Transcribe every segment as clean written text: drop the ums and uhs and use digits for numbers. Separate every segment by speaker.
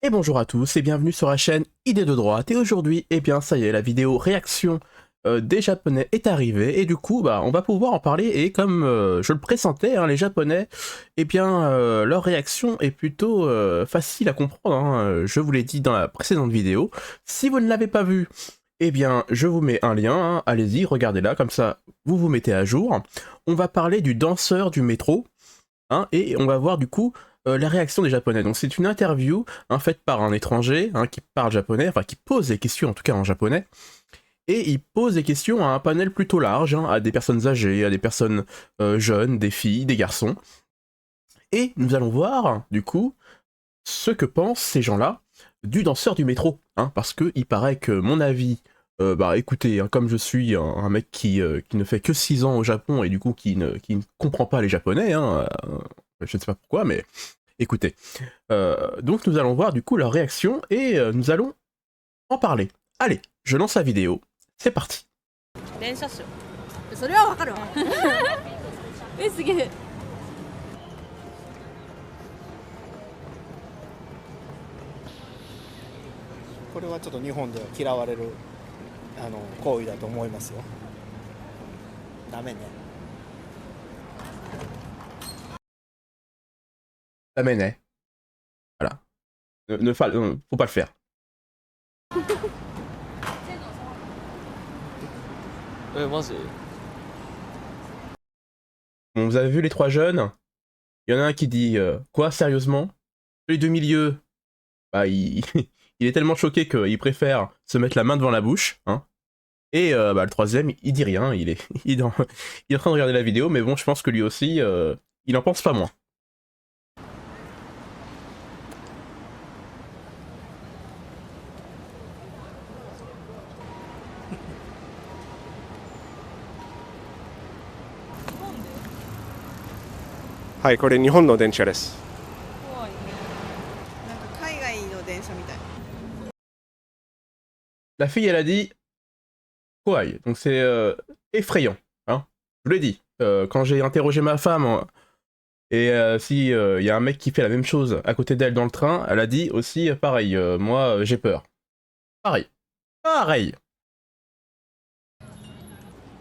Speaker 1: Et bonjour à tous et bienvenue sur la chaîne Idées de droite. Et aujourd'hui, eh bien ça y est, la vidéo réaction des japonais est arrivée. Et du coup, bah, on va pouvoir en parler. Et comme je le pressentais, hein, les japonais, eh bien leur réaction est plutôt facile à comprendre, hein. Je vous l'ai dit dans la précédente vidéo. Si vous ne l'avez pas vu, eh bien je vous mets un lien, hein. Allez-y, regardez-la, comme ça vous vous mettez à jour. On va parler du danseur du métro. Hein, et on va voir du coup la réaction des japonais. Donc c'est une interview faite par un étranger qui parle japonais, enfin qui pose des questions en tout cas en japonais, et il pose des questions à un panel plutôt large, à des personnes âgées, à des personnes jeunes, des filles, des garçons. Et nous allons voir du coup ce que pensent ces gens-là du danseur du métro, parce que il paraît que mon avis, bah écoutez, comme je suis un mec qui ne fait que 6 ans au Japon et du coup qui ne comprend pas les japonais, je ne sais pas pourquoi, mais écoutez. Donc nous allons voir du coup leur réaction et nous allons en parler. Allez, je lance la vidéo, c'est parti.
Speaker 2: 電車っしょ。それはわかるわ。え、すげえ。
Speaker 3: これはちょっと日本では嫌われる行為だと思いますよ。ダメね。
Speaker 1: La menet. Voilà. Faut pas le faire.
Speaker 4: Moi c'est...
Speaker 1: Bon, vous avez vu les trois jeunes? Il y en a un qui dit quoi, sérieusement? Les deux milieux, bah il est tellement choqué qu'il préfère se mettre la main devant la bouche, hein. Et bah, le troisième, il dit rien, il est en train de regarder la vidéo, mais bon, je pense que lui aussi, il en pense pas moins.
Speaker 5: はい、これ日本の電車です。
Speaker 2: 怖いね。なんか海外の電車みたい。
Speaker 1: La fille, elle a dit Kawaii, donc c'est effrayant, hein. Je vous l'ai dit, quand j'ai interrogé ma femme, et si y a un mec qui fait la même chose à côté d'elle dans le train, elle a dit aussi pareil, moi j'ai peur. Pareil. Pareil.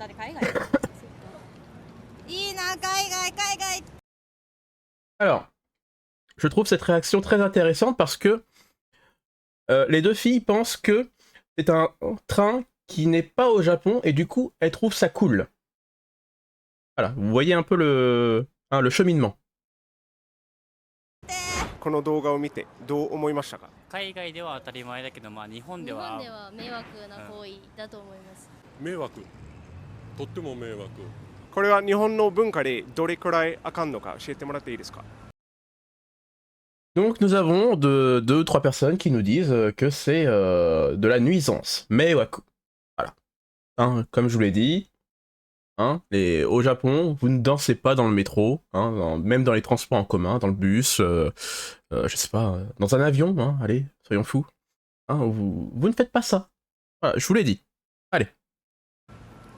Speaker 2: 誰海外？いいな海外海外。
Speaker 1: Alors, je trouve cette réaction très intéressante parce que les deux filles pensent que c'est un train qui n'est pas au Japon et du coup elles trouvent ça cool. Voilà, vous voyez un peu le cheminement.
Speaker 5: この動画を見てどう思いましたか？
Speaker 4: 海外では当たり前だけど、まあ日本では
Speaker 6: 迷惑な行為だと思います。
Speaker 7: 迷惑、とっても迷惑。
Speaker 5: これは日本の文化でどれくらいあかんのか教えてもらっていいですか？
Speaker 1: Donc nous avons deux ou trois personnes qui nous disent que c'est de la nuisance. Mais voilà. Comme je vous l'ai dit, au Japon, vous ne dansez pas dans le métro, même dans les transports en commun, dans le bus, je sais pas, dans un avion, allez, soyons fous. Vous ne faites pas ça. Voilà, je vous l'ai dit. Allez.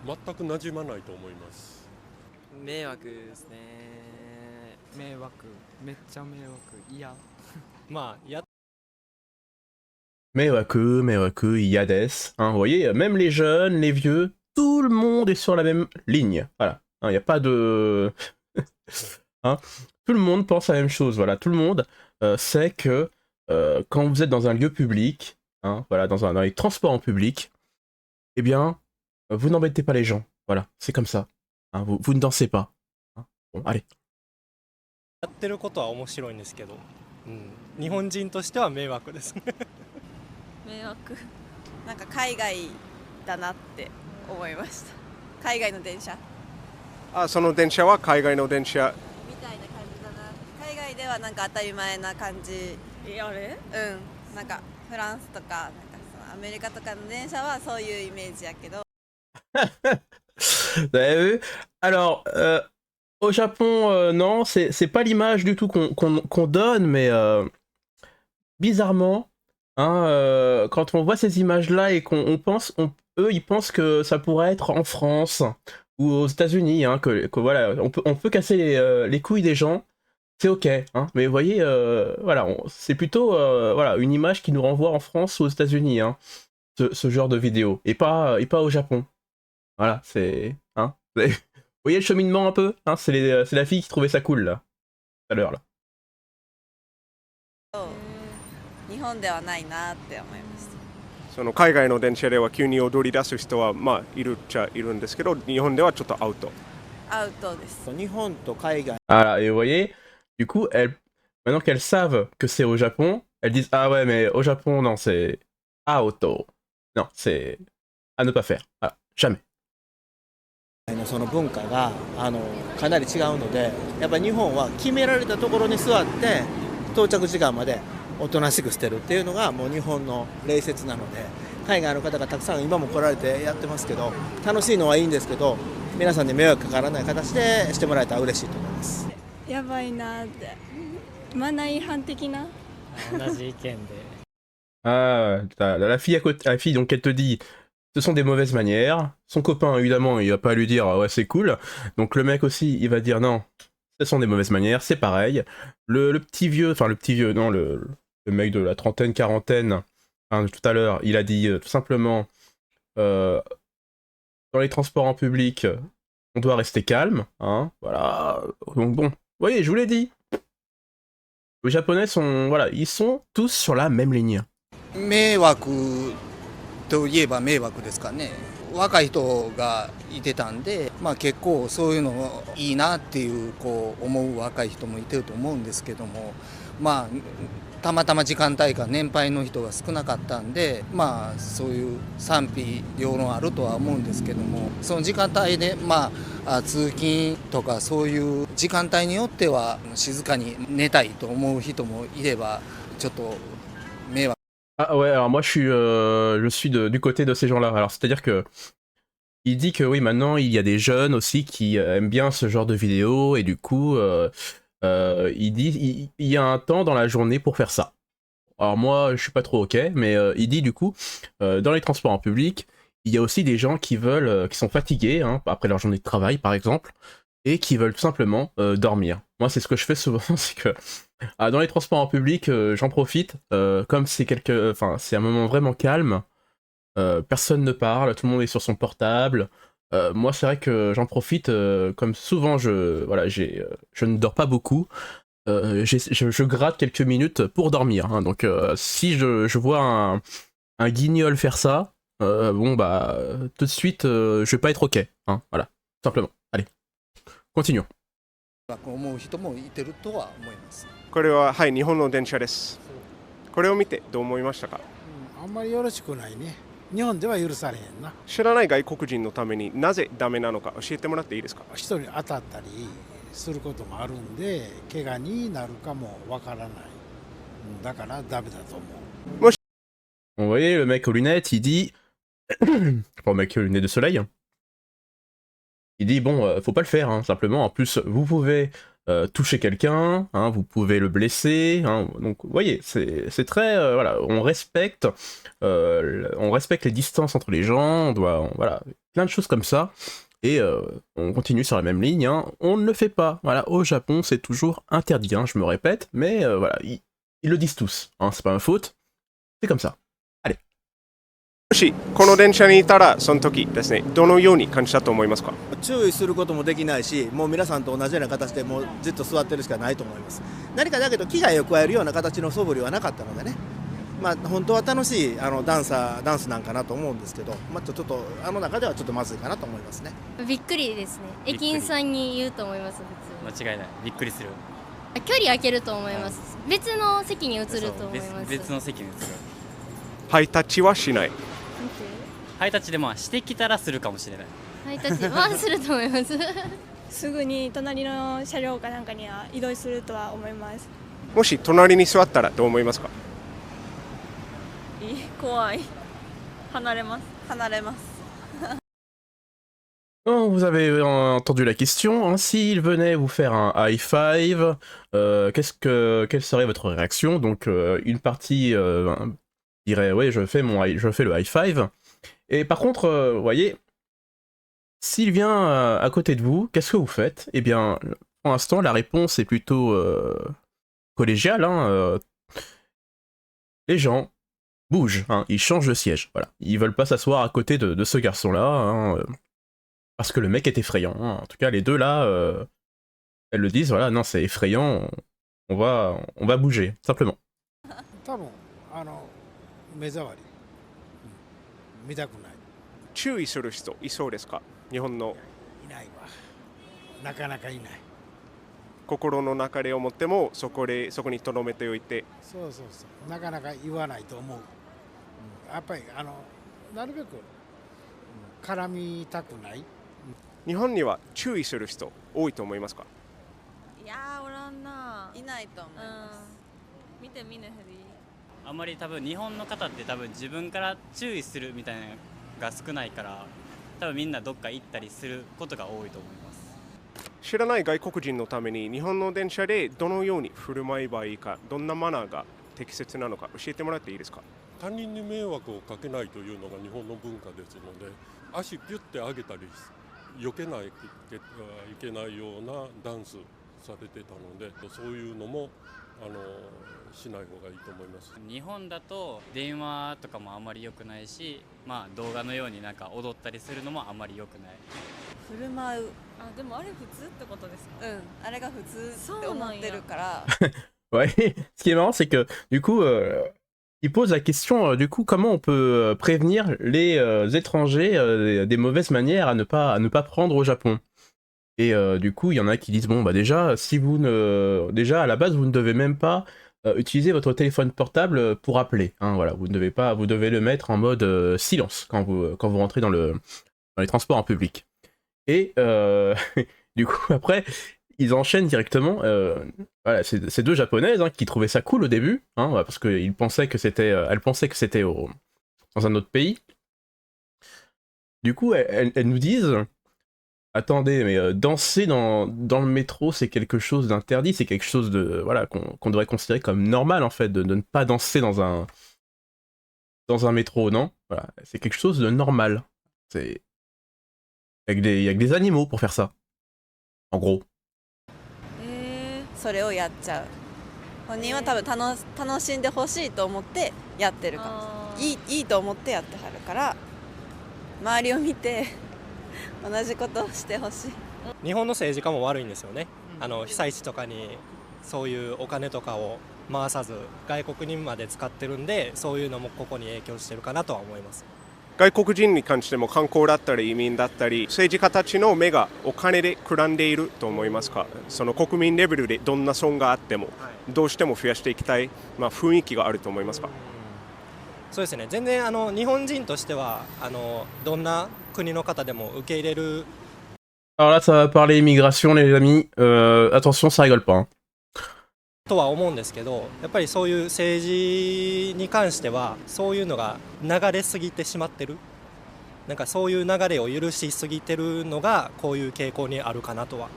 Speaker 7: 全く馴染まないと思います。
Speaker 4: 迷惑ですね。
Speaker 8: 迷惑、めっちゃ迷惑、嫌。
Speaker 4: まあや
Speaker 1: Mewaku, Yades. Vous voyez, même les jeunes, les vieux, tout le monde est sur la même ligne. Voilà. Il n'y a pas de... Tout le monde pense la même chose. Voilà. Tout le monde sait que quand vous êtes dans un lieu public, voilà, dans les transports en public, eh bien, vous n'embêtez pas les gens. Voilà, c'est comme ça. Vous ne dansez pas. Bon, allez.
Speaker 9: やってることは面白いんですけど、日本人としては迷惑ですね。
Speaker 2: 迷惑。なんか海外だなって思いました。海外の電車。
Speaker 5: あ、その電車は海外の電車。
Speaker 2: みたいな感じだな。海外ではなんか当たり前な感じ。あれ？うん。なんかフランスとかなんかそのアメリカとかの電車はそういうイメージやけど。
Speaker 1: Vous avez vu? Alors, au Japon, non, c'est pas l'image du tout qu'on donne, mais bizarrement, quand on voit ces images-là et qu'on pense, eux, ils pensent que ça pourrait être en France ou aux États-Unis, que voilà, on peut casser les couilles des gens c'est ok, hein. Mais vous voyez, voilà, c'est plutôt voilà, une image qui nous renvoie en France ou aux États-Unis, hein, ce genre de vidéo, et pas au Japon. Voilà, c'est... Hein, vous voyez le cheminement un peu, hein, c'est la fille qui trouvait ça cool, là, tout à l'heure, là.
Speaker 2: 日本ではないなって思いました。
Speaker 5: その海外の電車では急に踊り出す人はまあいるっちゃいるんですけど、日本ではちょっとアウト。
Speaker 2: アウトです。
Speaker 3: 日本と海外
Speaker 1: Voilà, et vous voyez, du coup, maintenant qu'elles savent que c'est au Japon, elles disent ah ouais, mais au Japon, non, c'est auto. Non, c'est à ne pas faire. Voilà, jamais.
Speaker 3: のその文化がかなり違うので、やっぱ日本は決められたところに座って到着時間までおとなしくしてるっていうのがもう日本の礼節なので、海外の方がたくさん今も来られてやってますけど、楽しいのはいいんですけど、皆さんに迷惑かからない形でしてもらえたら嬉しいと思います。
Speaker 6: やばいなって。マナー違反的な。
Speaker 9: 同じ意見で。
Speaker 1: Ah, la fille à côté, la fille, donc elle te dit, ce sont des mauvaises manières. Son copain, évidemment, il va pas lui dire, ouais, c'est cool. Donc le mec aussi, il va dire, non, ce sont des mauvaises manières, c'est pareil. Le petit vieux, enfin le petit vieux, non, le mec de la trentaine, quarantaine, hein, tout à l'heure, il a dit tout simplement, dans les transports en public, on doit rester calme, hein, voilà. Donc bon, vous voyez, je vous l'ai dit. Les Japonais sont, voilà, ils sont tous sur la même ligne.
Speaker 10: 迷惑といえば迷惑ですかね。若い人がいてたんで、まあ結構そういうのいいなっていうこう思う若い人もいてると思うんですけども、まあたまたま時間帯が年配の人が少なかったんで、まあそういう賛否両論あるとは思うんですけども、その時間帯でまあ通勤とかそういう時間帯によっては静かに寝たいと思う人もいれば、ちょっと迷惑。
Speaker 1: Ah ouais, alors moi je suis du côté de ces gens-là. Alors c'est-à-dire que il dit que oui, maintenant il y a des jeunes aussi qui aiment bien ce genre de vidéos et du coup il dit il y a un temps dans la journée pour faire ça. Alors moi je suis pas trop ok, mais il dit du coup dans les transports en public il y a aussi des gens qui veulent qui sont fatigués hein, après leur journée de travail par exemple et qui veulent tout simplement dormir. Moi c'est ce que je fais souvent, c'est que dans les transports en public, j'en profite, comme c'est c'est un moment vraiment calme, personne ne parle, tout le monde est sur son portable. Moi, c'est vrai que j'en profite, comme souvent, je ne dors pas beaucoup. Je gratte quelques minutes pour dormir. Hein, donc, si je vois un guignol faire ça, bon bah, tout de suite, je vais pas être ok. Hein, voilà, simplement. Allez, continuons.
Speaker 10: 思う人もいてるとは思います。
Speaker 5: これははい日本の電車です。これを見てどう思いましたか？
Speaker 11: あんまりよろしくないね。日本では許されへんな。
Speaker 5: 知らない外国人のためになぜダメなのか教えてもらっていいですか？
Speaker 11: 人に当たったりすることもあるんで、怪我になるかもわからない。だからダメだと思う。
Speaker 1: Vous voyez, le mec aux lunettes, il dit... Enfin, le mec aux lunettes de soleil. Il dit, bon, faut pas le faire, hein, simplement. En plus, vous pouvez toucher quelqu'un, hein, vous pouvez le blesser. Hein, donc, vous voyez, c'est très... voilà, on respecte les distances entre les gens, on doit... voilà, plein de choses comme ça. Et on continue sur la même ligne, hein, on ne le fait pas. Voilà, au Japon, c'est toujours interdit, hein, je me répète, mais voilà, ils le disent tous. Hein, c'est pas ma faute, c'est comme ça.
Speaker 5: もしこの電車にいたらその時ですねどのように感じたと思いますか？
Speaker 3: 注意することもできないし、もう皆さんと同じような形でもうずっと座ってるしかないと思います。何かだけど危害を加えるような形の素振りはなかったのでね、まあ本当は楽しいダンスなんかなと思うんですけど、まあちょっと中ではちょっとまずいかなと思いますね。
Speaker 6: びっくりですね。駅員さんに言うと思います。
Speaker 4: 間違いない。びっくりする。
Speaker 6: 距離空けると思います。別の席に移ると思います。
Speaker 4: 別の席に移る。
Speaker 5: ハイタッチはしない。
Speaker 4: ハイタッチでもしてきたらするかもしれない。
Speaker 6: ハイタッチはすると思います。
Speaker 12: すぐに隣の車両かなんかには移動するとは思います。
Speaker 5: もし隣に座ったらどう思いますか？
Speaker 2: 怖い。離れます。離れます。
Speaker 1: Oh, vous avez entendu la question, hein, s'il venait vous faire un high five, quelle serait votre réaction? Donc une partie dirait ouais je fais le high five, et par contre vous voyez, s'il vient à côté de vous, qu'est-ce que vous faites? Eh bien pour l'instant, la réponse est plutôt collégiale. Hein, les gens bougent, hein, ils changent de siège. Voilà. Ils veulent pas s'asseoir à côté de ce garçon-là, hein, parce que le mec est effrayant. Hein. En tout cas, les deux là, elles le disent, voilà, non, c'est effrayant, on va bouger, simplement.
Speaker 11: 多分目障り、見たくない。
Speaker 5: 注意する人いそうですか？日本の
Speaker 11: いないわ。なかなかいない。
Speaker 5: 心の中で思ってもそこに留めておいて。
Speaker 11: そうそうそう。なかなか言わないと思う。やっぱりなるべく絡みたくない。
Speaker 5: 日本には注意する人多いと思いますか？
Speaker 2: いやーおらんないないと思います、見て見ぬふり
Speaker 4: あんまり多分日本の方って多分自分から注意するみたいなのが少ないから多分みんなどっか行ったりすることが多いと思います。
Speaker 5: 知らない外国人のために日本の電車でどのように振る舞えばいいか、どんなマナーが適切なのか教えてもらっていいですか？
Speaker 7: 他人に迷惑をかけないというのが日本の文化ですので、足ピュッて上げたり避けないといけないようなダンスされてたので、そういうのもしない方がいいと思います。
Speaker 4: 日本だと電話とかもあんまり良くないし、まあ動画のようになんか踊ったりするのもあんまり良くない。
Speaker 2: 振る舞う
Speaker 12: あでもあれ普通ってことですか？
Speaker 2: あれが普通って思ってるから
Speaker 1: Ouais, ce qui est marrant, c'est que du coup, il pose la question, du coup, comment on peut prévenir les étrangers des mauvaises manières à ne pas prendre au Japon. Et du coup, il y en a qui disent, bon, bah déjà, déjà, à la base, vous ne devez même pas utiliser votre téléphone portable pour appeler. Hein, voilà, vous devez le mettre en mode silence quand vous rentrez dans les transports en public. Et du coup, après, ils enchaînent directement. Voilà, ces deux japonaises hein, qui trouvaient ça cool au début, hein, parce qu'elles pensaient que c'était dans un autre pays. Du coup, elles nous disent, attendez, mais danser dans le métro, c'est quelque chose d'interdit, c'est quelque chose de voilà qu'on devrait considérer comme normal en fait, de ne pas danser dans un métro, non? Voilà, c'est quelque chose de normal. C'est il y a que des animaux pour faire ça, en gros.
Speaker 2: それをやっちゃう。本人は多分楽しんでほしいと思ってやってるかもしれない。いいと思ってやってはるから、周りを見て同じことをしてほしい。
Speaker 9: 日本の政治家も悪いんですよね。被災地とかにそういうお金とかを回さず外国にまで使ってるんで、そういうのもここに影響してるかなとは思います。
Speaker 5: 外国人に関しても観光だったり移民だったり政治家たちの目がお金でくらんでいると思いますか？その国民レベルでどんな損があってもどうしても増やしていきたい、雰囲気があると思いますか？
Speaker 9: そうですね、全然日本人としてはどんな国の方でも受け入れる。
Speaker 1: Alors là, ça va parler immigration, les amis. Attention, ça rigole pas. Hein.
Speaker 9: とは思うんですけど、やっぱりそういう政治に関してはそういうのが流れすぎてしまってる、なんかそういう流れを許しすぎてるのがこういう傾向にあるかなとは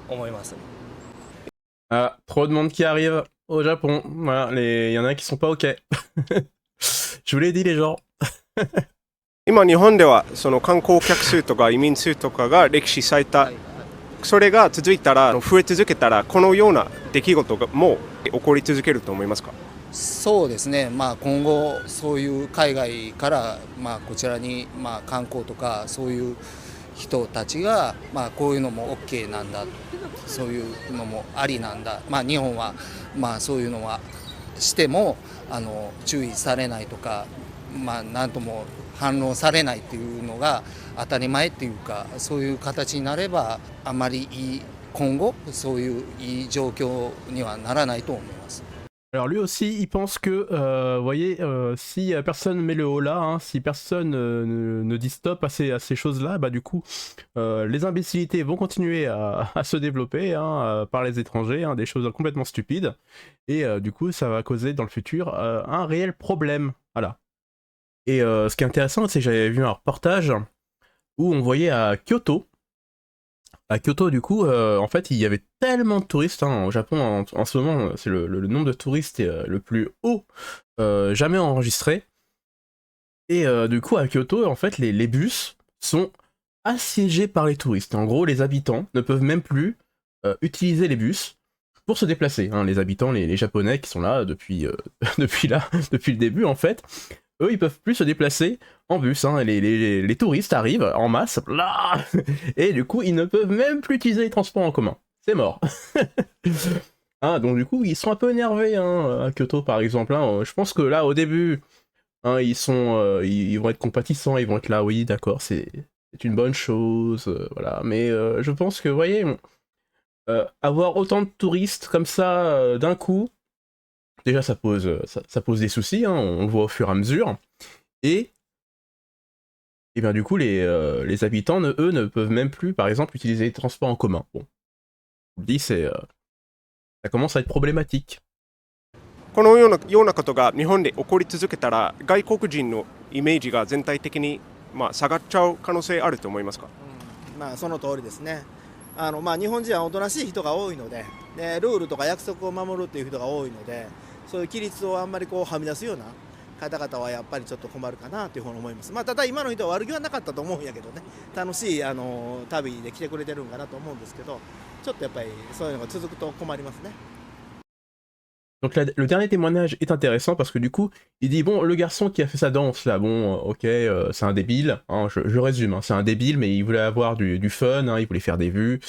Speaker 9: 思います。
Speaker 1: Ah, trop de monde qui arrive au Japon. Voilà, il y en a qui sont pas OK. Je vous l'ai dit, les gens.
Speaker 5: 今日本ではその観光客数とか移民数とかが歴史最多、それが続いたら増え続けたらこのような出来事がもう起こり続けると思いますか？
Speaker 10: そうですね、今後そういう海外から、こちらに、観光とかそういう人たちが、こういうのも OK なんだ、そういうのもありなんだ、日本は、そういうのはしても注意されないとか、なんとも反論されないっていうのが当たり前っていうか、そういう形になればあまりいい今後そういういい状況にはならないと思います。
Speaker 1: Alors lui aussi, il pense que, vous voyez, si personne met le haut là, hein, si personne ne dit stop à ces choses-là, bah du coup, les imbécilités vont continuer à se développer hein, par les étrangers, hein, des choses complètement stupides, et du coup, ça va causer dans le futur un réel problème. Voilà. Et ce qui est intéressant, c'est que j'avais vu un reportage où on voyait à Kyoto, du coup, en fait, il y avait tellement de touristes hein, au Japon en ce moment, c'est le nombre de touristes le plus haut jamais enregistré. Et du coup, à Kyoto, en fait, les bus sont assiégés par les touristes. En gros, les habitants ne peuvent même plus utiliser les bus pour se déplacer. Hein. Les habitants, les Japonais qui sont là depuis, depuis le début en fait, eux ils peuvent plus se déplacer en bus. Hein. Les touristes arrivent en masse, là, et du coup ils ne peuvent même plus utiliser les transports en commun. C'est mort. Hein, donc du coup ils sont un peu énervés hein, à Kyoto par exemple. Hein. Je pense que là au début, hein, ils vont être compatissants, ils vont être là, oui d'accord, c'est une bonne chose, voilà. Mais je pense que, vous voyez, avoir autant de touristes comme ça d'un coup, déjà ça pose des soucis, hein, on le voit au fur et à mesure. Et bien du coup, les habitants, eux, ne peuvent même plus, par exemple, utiliser les transports en commun. Bon, je vous le dis, ça commence à être problématique.
Speaker 5: このようなことが日本で起こり続けたら外国人のイメージが全体的に下がっちゃう可能性あると思いますか？
Speaker 3: その通りですね。日本人はおとなしい人が多いので、ルールとか約束を守るっていう人が多いので、そういう規律をあんまりこうはみ出すような方々はやっぱりちょっと困るかなというふうに思います。ただ今の人は悪気はなかったと思うんやけどね、楽しい旅で来てくれてるんかなと思うんですけど、ちょっとやっぱりそういうのが続くと困りますね。
Speaker 1: Donc le dernier témoignage est intéressant parce que du coup, il dit bon, le garçon qui a fait sa danse là, bon, ok, c'est un débile, hein, je résume, hein, c'est un débile, mais il voulait avoir du fun, hein, il voulait faire des vues,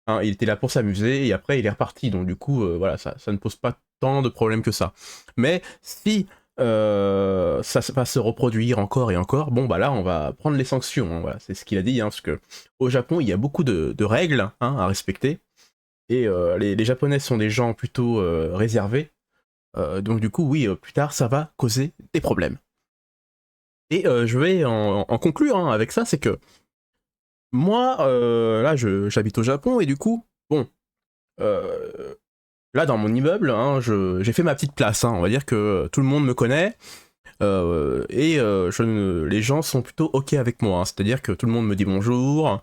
Speaker 1: hein, il était là pour s'amuser et après il est reparti, donc du coup, voilà, ça ne pose pas tant de problèmes que ça. Mais si ça va se reproduire encore et encore, bon bah là on va prendre les sanctions, hein, voilà, c'est ce qu'il a dit, hein, parce que au Japon il y a beaucoup de règles hein, à respecter. Et les Japonais sont des gens plutôt réservés, donc du coup, oui, plus tard, ça va causer des problèmes. Et je vais en conclure hein, avec ça, c'est que moi, là, j'habite au Japon, et du coup, bon, là, dans mon immeuble, hein, j'ai fait ma petite place, hein, on va dire que tout le monde me connaît, et les gens sont plutôt ok avec moi, hein, c'est-à-dire que tout le monde me dit bonjour,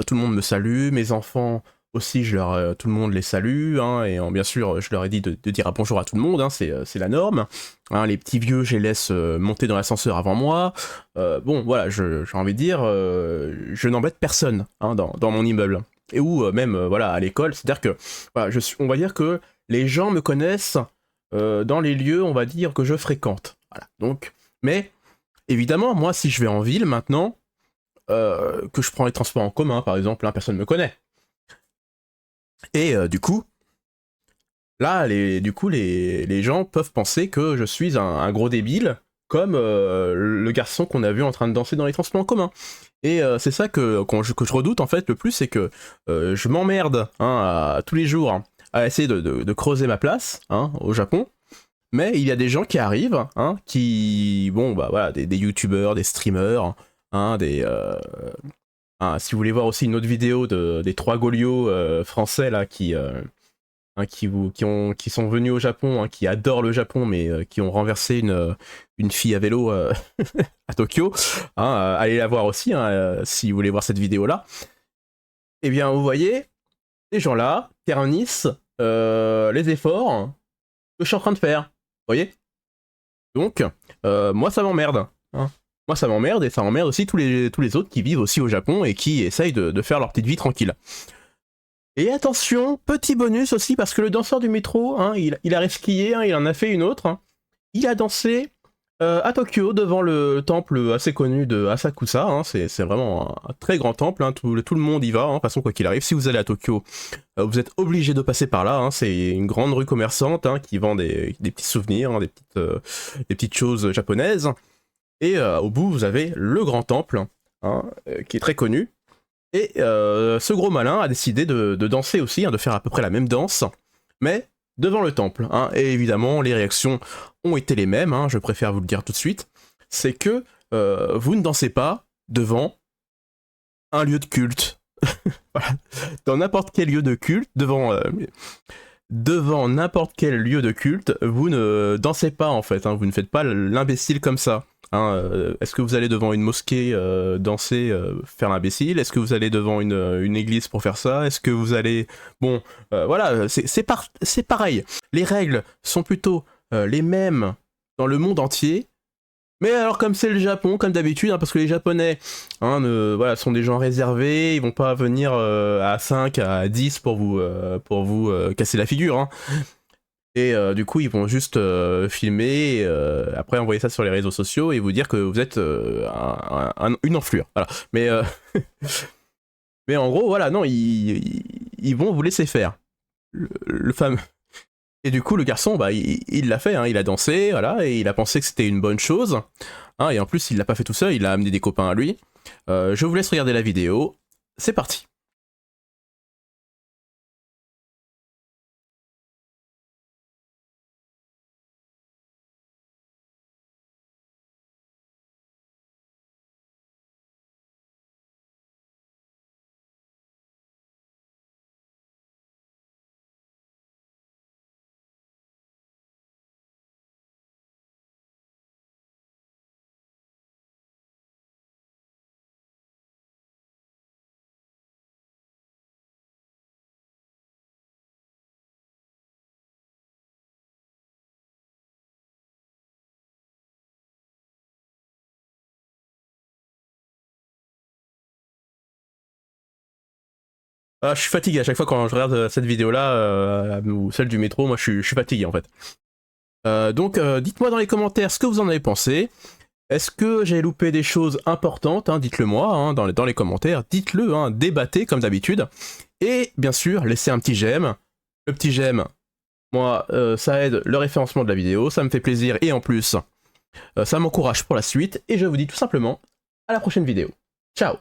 Speaker 1: tout le monde me salue, mes enfants... Aussi, tout le monde les salue, hein, et bien sûr, je leur ai dit de dire bonjour à tout le monde, hein, c'est la norme. Hein, les petits vieux, je les laisse monter dans l'ascenseur avant moi. Bon, voilà, j'ai envie de dire, je n'embête personne hein, dans mon immeuble. Et ou même, voilà, à l'école, c'est-à-dire que, voilà, on va dire que les gens me connaissent dans les lieux, on va dire, que je fréquente. Voilà, donc, mais, évidemment, moi, si je vais en ville, maintenant, que je prends les transports en commun, par exemple, hein, personne ne me connaît. Et du coup, là, les gens peuvent penser que je suis un gros débile, comme le garçon qu'on a vu en train de danser dans les transports en commun. Et c'est ça que je redoute en fait le plus, c'est que je m'emmerde hein, tous les jours hein, à essayer de creuser ma place hein, au Japon. Mais il y a des gens qui arrivent, hein, bon, bah voilà, des youtubeurs, des streamers, hein, si vous voulez voir aussi une autre vidéo des 3 Goliots français là qui sont venus au Japon, hein, qui adorent le Japon, mais qui ont renversé une fille à vélo à Tokyo, hein, allez la voir aussi hein, si vous voulez voir cette vidéo là. Eh bien vous voyez, ces gens là ternissent les efforts que je suis en train de faire, vous voyez. Donc moi ça m'emmerde hein. Moi ça m'emmerde et ça emmerde aussi tous les autres qui vivent aussi au Japon et qui essayent de faire leur petite vie tranquille. Et attention, petit bonus aussi, parce que le danseur du métro, hein, il a resquillé, hein, il en a fait une autre. Hein. Il a dansé à Tokyo devant le temple assez connu de Asakusa. Hein, c'est vraiment un très grand temple, hein, tout le monde y va, hein, de toute façon quoi qu'il arrive. Si vous allez à Tokyo, vous êtes obligé de passer par là. Hein, c'est une grande rue commerçante hein, qui vend des petits souvenirs, hein, des petites choses japonaises. Et au bout, vous avez le grand temple, hein, qui est très connu. Et ce gros malin a décidé de danser aussi, hein, de faire à peu près la même danse, mais devant le temple. Hein. Et évidemment, les réactions ont été les mêmes, hein, je préfère vous le dire tout de suite. C'est que vous ne dansez pas devant un lieu de culte. Voilà. Dans n'importe quel lieu de culte, devant n'importe quel lieu de culte, vous ne dansez pas en fait, hein, vous ne faites pas l'imbécile comme ça. Hein, est-ce que vous allez devant une mosquée danser, faire l'imbécile? Est-ce que vous allez devant une église pour faire ça? Est-ce que vous allez... Bon, voilà, c'est pareil. Les règles sont plutôt les mêmes dans le monde entier, Mais alors comme c'est le Japon, comme d'habitude, hein, parce que les Japonais voilà, sont des gens réservés, ils vont pas venir à 5, à 10 pour vous casser la figure. Hein. Et du coup, ils vont juste filmer, après envoyer ça sur les réseaux sociaux et vous dire que vous êtes une enflure. Voilà. Mais, mais en gros, voilà, non, ils vont vous laisser faire. Le fameux. Et du coup, le garçon, bah, il l'a fait, hein, il a dansé, voilà, et il a pensé que c'était une bonne chose. Hein, et en plus, il l'a pas fait tout seul, il a amené des copains à lui. Je vous laisse regarder la vidéo. C'est parti. Ah, je suis fatigué à chaque fois quand je regarde cette vidéo-là, ou celle du métro, moi je suis fatigué en fait. Donc dites-moi dans les commentaires ce que vous en avez pensé. Est-ce que j'ai loupé des choses importantes, hein, dites-le moi hein, dans les commentaires, dites-le, hein, débattez comme d'habitude. Et bien sûr, laissez un petit j'aime. Le petit j'aime, moi, ça aide le référencement de la vidéo, ça me fait plaisir et en plus, ça m'encourage pour la suite. Et je vous dis tout simplement à la prochaine vidéo. Ciao!